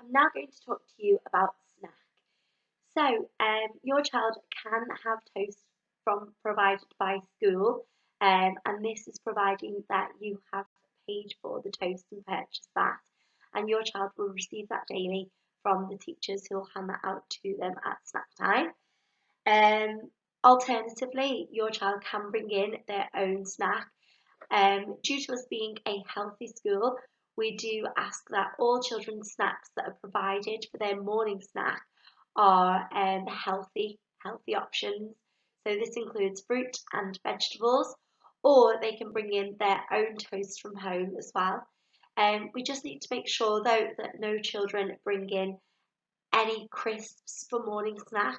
I'm now going to talk to you about snack. Your child can have toast provided by school, and this is providing that you have paid for the toast and purchased that, and your child will receive that daily from the teachers who will hand that out to them at snack time. Alternatively, your child can bring in their own snack. Due to us being a healthy school, we do ask that all children's snacks that are provided for their morning snack are healthy options. So this includes fruit and vegetables, or they can bring in their own toast from home as well. We just need to make sure though that no children bring in any crisps for morning snack,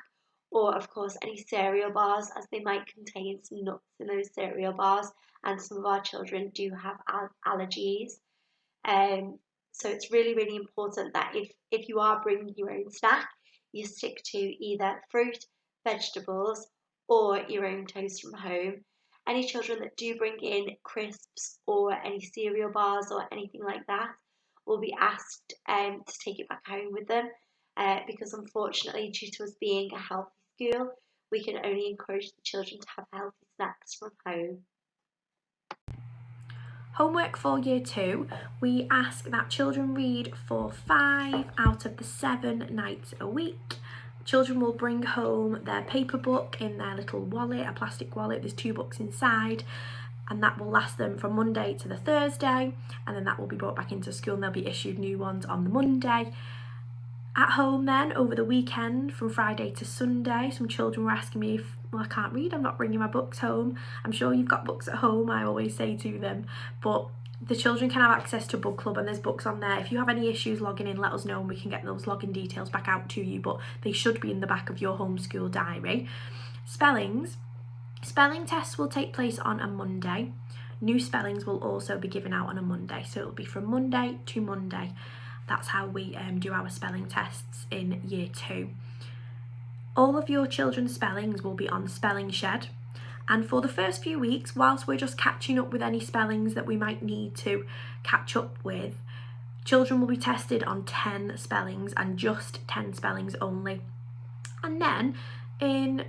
or of course any cereal bars, as they might contain some nuts in those cereal bars, and some of our children do have allergies. So it's really important that if you are bringing your own snack, you stick to either fruit, vegetables, or your own toast from home. Any children that do bring in crisps or any cereal bars or anything like that will be asked to take it back home with them, because unfortunately, due to us being a healthy school, we can only encourage the children to have healthy snacks from home. Homework for Year 2, we ask that children read for 5 out of the 7 nights a week. Children will bring home their paper book in their little wallet, a plastic wallet. There's 2 books inside, and that will last them from Monday to the Thursday, and then that will be brought back into school and they'll be issued new ones on the Monday. At home then, over the weekend, from Friday to Sunday, some children were asking me I can't read, I'm not bringing my books home. I'm sure you've got books at home, I always say to them, but the children can have access to Book Club and there's books on there. If you have any issues logging in, let us know and we can get those login details back out to you, but they should be in the back of your homeschool diary. Spellings. Spelling tests will take place on a Monday. New spellings will also be given out on a Monday, so it'll be from Monday to Monday. That's how we do our spelling tests in Year 2. All of your children's spellings will be on Spelling Shed, and for the first few weeks, whilst we're just catching up with any spellings that we might need to catch up with, children will be tested on 10 spellings and just 10 spellings only. And then in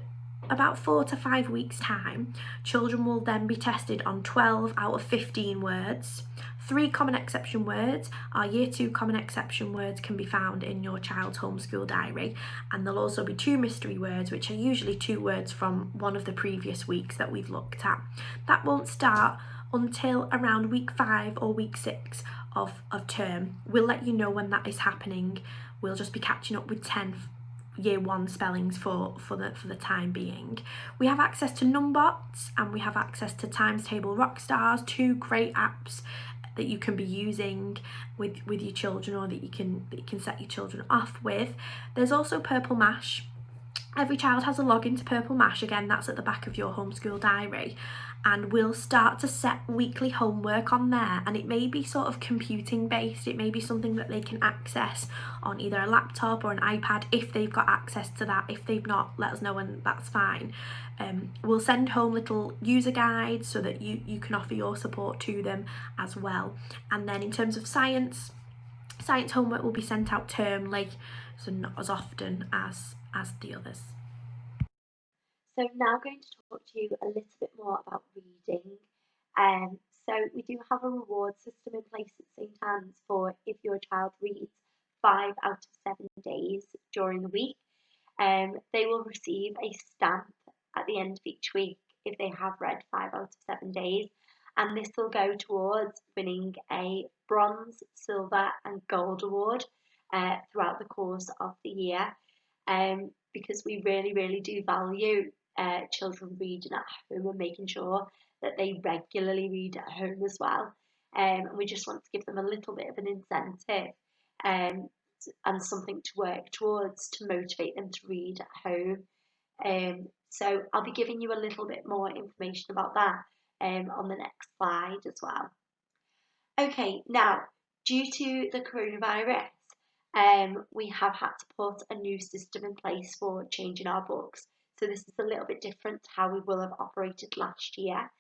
about 4 to 5 weeks' time, children will then be tested on 12 out of 15 words. 3 common exception words. Our Year 2 common exception words can be found in your child's homeschool diary, and there'll also be 2 mystery words, which are usually 2 words from one of the previous weeks that we've looked at. That won't start until around week 5 or week 6 of term. We'll let you know when that is happening. We'll just be catching up with 10 Year 1 spellings for the time being. We have access to Numbots and we have access to Times Table Rockstars, 2 great apps that you can be using with your children, or that you can set your children off with. There's also Purple Mash. Every child has a login to Purple Mash. Again, that's at the back of your homeschool diary, and we'll start to set weekly homework on there, and it may be sort of computing based. It may be something that they can access on either a laptop or an iPad if they've got access to that. If they've not, let us know and that's fine. We'll send home little user guides so that you can offer your support to them as well. And then in terms of science homework will be sent out termly, so not as often as the others. So now I'm going to talk to you a little bit more about reading. So we do have a reward system in place at St Anne's for if your child reads 5 out of 7 days during the week. They will receive a stamp at the end of each week if they have read 5 out of 7 days, and this will go towards winning a bronze, silver and gold award throughout the course of the year, because we really do value children reading at home and making sure that they regularly read at home as well. And we just want to give them a little bit of an incentive and something to work towards to motivate them to read at home. So I'll be giving you a little bit more information about that on the next slide as well. Okay, now, due to the coronavirus, we have had to put a new system in place for changing our books. So this is a little bit different to how we will have operated last year.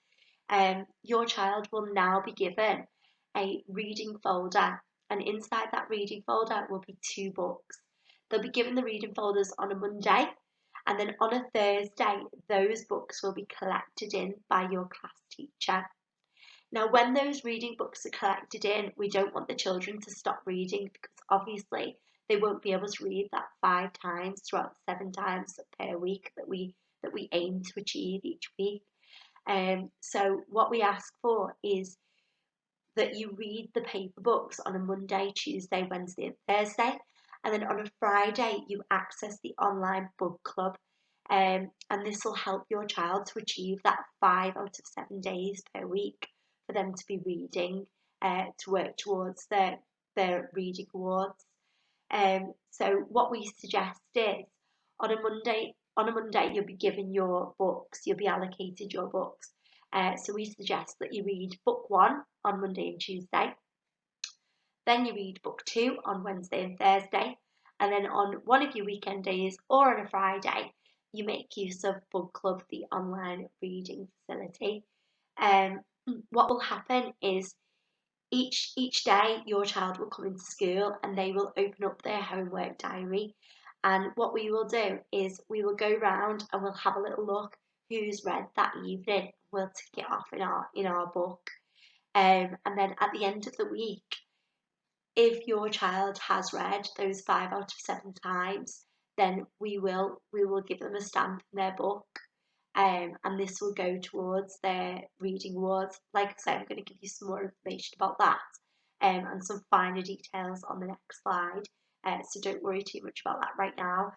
Your child will now be given a reading folder and inside that reading folder will be 2 books. They'll be given the reading folders on a Monday, and then on a Thursday, those books will be collected in by your class teacher. Now, when those reading books are collected in, we don't want the children to stop reading, because obviously they won't be able to read that 5 times throughout 7 times per week that we aim to achieve each week. So what we ask for is that you read the paper books on a Monday, Tuesday, Wednesday, and Thursday, and then on a Friday you access the online book club, and this will help your child to achieve that 5 out of 7 days per week for them to be reading, to work towards their reading awards. So what we suggest is on a Monday you'll be given your books, you'll be allocated your books. So we suggest that you read book 1 on Monday and Tuesday, then you read book 2 on Wednesday and Thursday, and then on one of your weekend days or on a Friday, you make use of Book Club, the online reading facility. What will happen is each day your child will come into school and they will open up their homework diary, and what we will do is we will go round and we'll have a little look who's read that evening. We'll tick it off in our book, and then at the end of the week, if your child has read those 5 out of 7 times, then we will give them a stamp in their book, and this will go towards their reading awards. Like I said, I'm going to give you some more information about that, and some finer details on the next slide, so don't worry too much about that right now.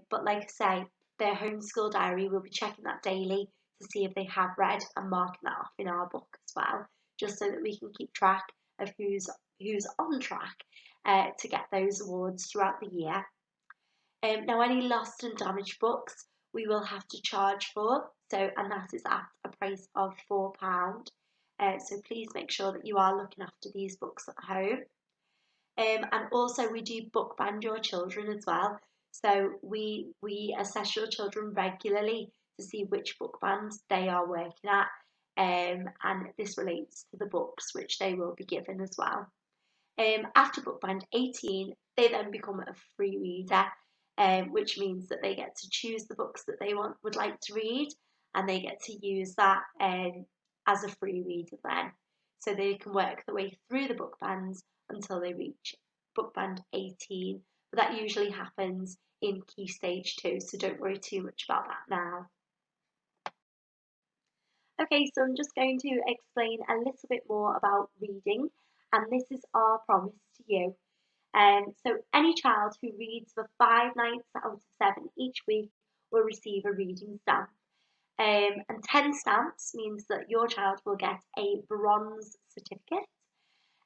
But like I say, their homeschool diary, will be checking that daily to see if they have read and marking that off in our book as well, just so that we can keep track of who's on track to get those awards throughout the year. Now, any lost and damaged books we will have to charge for, and that is at a price of £4. So please make sure that you are looking after these books at home. And also we do book band your children as well. So we assess your children regularly to see which book bands they are working at, and this relates to the books which they will be given as well. After book band 18, they then become a free reader, which means that they get to choose the books that they would like to read, and they get to use that as a free reader then. So they can work their way through the book bands until they reach book band 18. But that usually happens in Key Stage 2, so don't worry too much about that now. Okay, so I'm just going to explain a little bit more about reading, and this is our promise to you. So any child who reads for 5 nights out of 7 each week will receive a reading stamp. And 10 stamps means that your child will get a bronze certificate.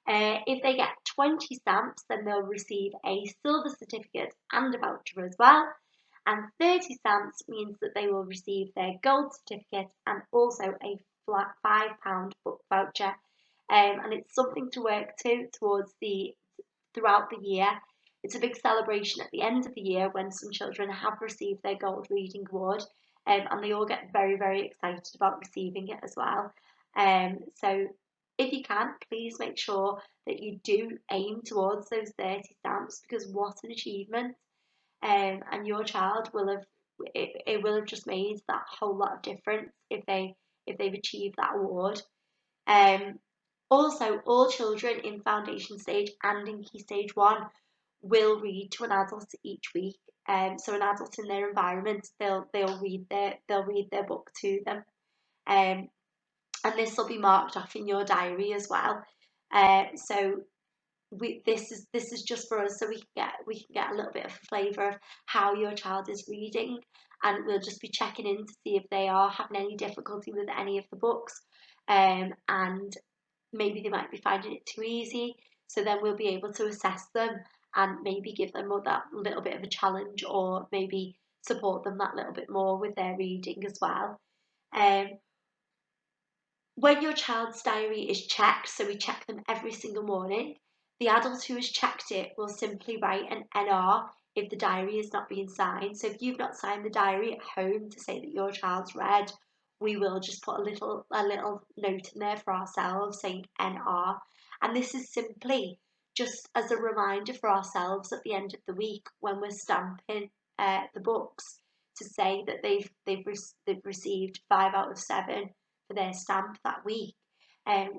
If they get 20 stamps, then they'll receive a silver certificate and a voucher as well. And 30 stamps means that they will receive their gold certificate and also a flat £5 book voucher. And it's something to work towards throughout the year. It's a big celebration at the end of the year when some children have received their gold reading award, and they all get very, very excited about receiving it as well. So if you can, please make sure that you do aim towards those 30 stamps, because what an achievement. And your child will have, it will have just made that whole lot of difference if they've achieved that award. Also, all children in foundation stage and in Key Stage 1 will read to an adult each week. So an adult in their environment, they'll read their book to them, and this will be marked off in your diary as well. So this is just for us, so we can get a little bit of a flavour of how your child is reading, and we'll just be checking in to see if they are having any difficulty with any of the books, and maybe they might be finding it too easy. So then we'll be able to assess them and maybe give them that little bit of a challenge, or maybe support them that little bit more with their reading as well. When your child's diary is checked, so we check them every single morning, the adult who has checked it will simply write an NR if the diary is not being signed. So if you've not signed the diary at home to say that your child's read, we will just put a little note in there for ourselves saying NR. And this is simply just as a reminder for ourselves at the end of the week when we're stamping the books, to say that they've received 5 out of 7 for their stamp that week.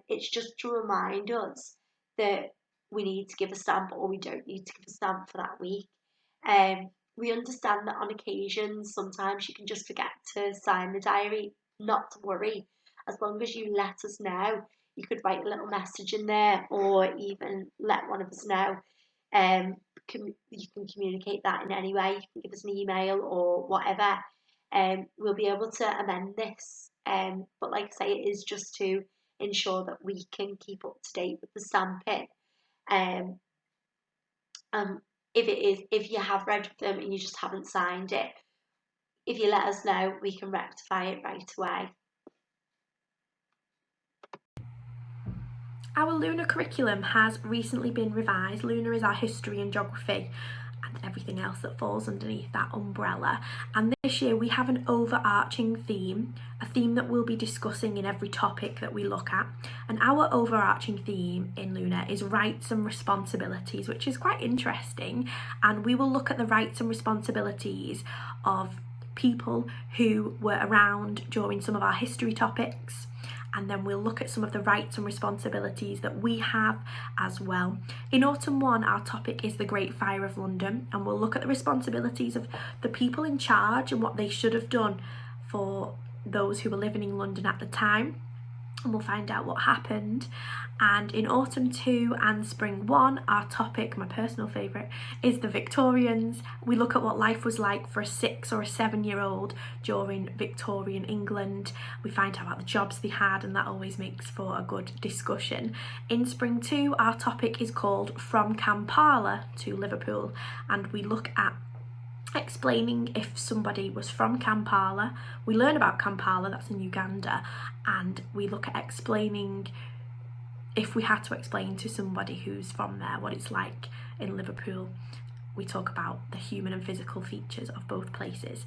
It's just to remind us that we need to give a stamp or we don't need to give a stamp for that week. We understand that on occasions sometimes you can just forget to sign the diary. Not to worry, as long as you let us know. You could write a little message in there, or even let one of us know. You can communicate that in any way. You can give us an email or whatever. We'll be able to amend this. But like I say, it is just to ensure that we can keep up to date with the stamping. Um, if you have read them and you just haven't signed it, if you let us know, we can rectify it right away. Our Luna curriculum has recently been revised. Luna is our history and geography and everything else that falls underneath that umbrella. And this year we have an overarching theme, a theme that we'll be discussing in every topic that we look at. And our overarching theme in Luna is rights and responsibilities, which is quite interesting. And we will look at the rights and responsibilities of people who were around during some of our history topics, and then we'll look at some of the rights and responsibilities that we have as well. In Autumn 1, our topic is the Great Fire of London, and we'll look at the responsibilities of the people in charge and what they should have done for those who were living in London at the time, and we'll find out what happened. And in Autumn 2 and Spring 1, our topic, my personal favourite, is the Victorians. We look at what life was like for a 6 or a 7-year-old during Victorian England. We find out about the jobs they had, and that always makes for a good discussion. In Spring 2, our topic is called From Kampala to Liverpool, and we look at explaining if somebody was from Kampala. We learn about Kampala, that's in Uganda, and we look at explaining if we had to explain to somebody who's from there what it's like in Liverpool. We talk about the human and physical features of both places.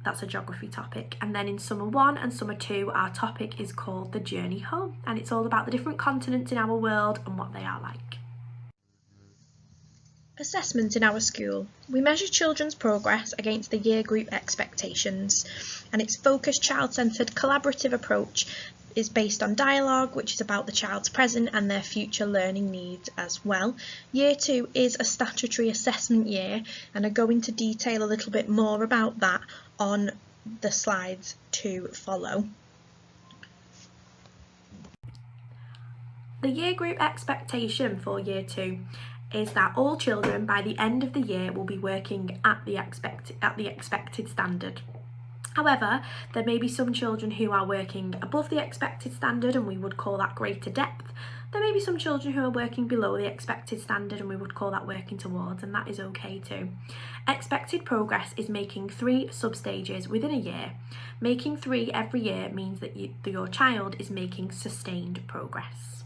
That's a geography topic. And then in Summer 1 and Summer 2, our topic is called The Journey Home, and it's all about the different continents in our world and what they are like. Assessment in our school. We measure children's progress against the year group expectations, and its focused, child-centred, collaborative approach is based on dialogue, which is about the child's present and their future learning needs as well. Year 2 is a statutory assessment year, and are going to detail a little bit more about that on the slides to follow. The year group expectation for Year 2 is that all children by the end of the year will be working at the expected standard. However, there may be some children who are working above the expected standard, and we would call that greater depth. There may be some children who are working below the expected standard, and we would call that working towards, and that is okay too. Expected progress is making 3 sub-stages within a year. Making 3 every year means that your child is making sustained progress.